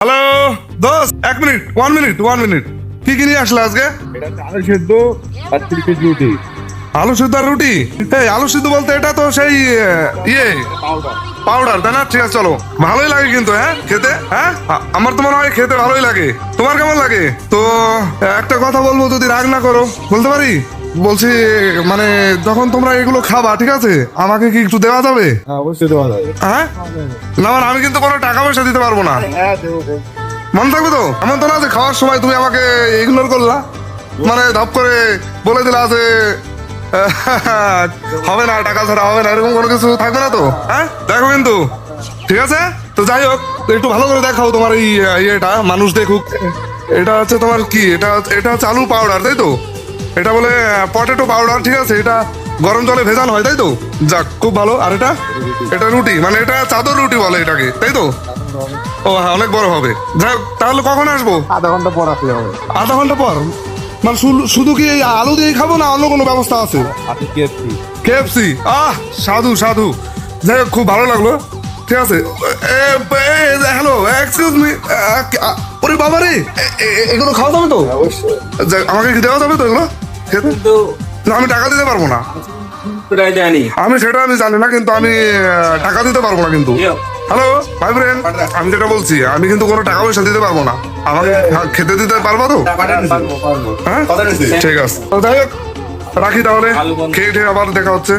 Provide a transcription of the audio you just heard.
Hello দোস্ত, 1 minute 1 minute কি কি নিয়ে আসলে আজকে? আলু সেদ্ধ আর 3 পিস রুটি। আলু সিদ্ধ আর রুটি? এই আলু সিদ্ধ বলতে এটা তো সেই ইয়ে পাউডার, তাই না? ঠিক আছে, চলো। ভালোই লাগে কিন্তু, হ্যাঁ খেতে, হ্যাঁ আমার তো মনে হয় খেতে ভালোই লাগে। তোমার কেমন লাগে? তো একটা কথা বলবো, যদি রাগ না করো, বলতে পারি? বলছি মানে যখন তোমরা এগুলো খাবা, ঠিক আছে, আমাকে কি একটু দেওয়া যাবে? হ্যাঁ, অবশ্যই দেওয়া যাবে। হ্যাঁ না, মানে আমি কিন্তু কোনো টাকা পয়সা দিতে পারবো না। হ্যাঁ, দেবো। মনে থাকবে তো? এমন তো না যে খাওয়ার সময় তুমি আমাকে ইগনোর করলা, মানে ধাপ করে বলে দিলা যে হবে না, টাকা ছাড়া হবে না, এরকম কোনো কিছু থাকবে না তো? হ্যাঁ দেখো কিন্তু, ঠিক আছে? তো যাই হোক, তো একটু ভালো করে দেখাও তোমার এই ইয়েটা, মানুষ দেখুক। এটা হচ্ছে তোমার কি, এটা হচ্ছে আলু পাউডার, তাই তো? এটা বলে পটেটো পাউডার, ঠিক আছে? এটা গরম জলে ভেজানো হয়, তাই তো? যাক, খুব ভালো। আর এটা রুটি, মানে এটা চাদর রুটি বলে এটাকে, তাই তো? ও হ্যাঁ, অনেক বড় হবে। যাই হোক, তাহলে কখন আসবো? আধা ঘন্টা পর আসলে হবে। আধা ঘন্টা পর? মানে শুধু কি এই আলু দিয়ে খাবো, না অন্য কোনো ব্যবস্থা আছে? আপনি কেএফসি। কেএফসি? সাধু সাধু। যাই হোক, খুব ভালো লাগলো। ঠিক আছে, হ্যালো, এক্সকিউজ মি। ওরে বাবা রে, এগুলো খাওয়া যাবে তো? অবশ্যই। যাক, আমাকে কি দেওয়া যাবে তো এগুলো খেতে? কিন্তু না, আমি টাকা দিতে পারবো না। প্রায় জানি আমি জানি না, কিন্তু আমি টাকা দিতে পারবো না কিন্তু। হ্যালো ভাই ফ্রেন্ড, আমি যেটা বলছি, আমি কিন্তু কোনো টাকা পয়সা দিতে পারবো না। আমাকে খেতে দিতে পারবো তো? পারবো। হ্যাঁ ঠিক আছে, তো যাই হোক, রাখি তাহলে। খেয়ে আবার দেখা হচ্ছে।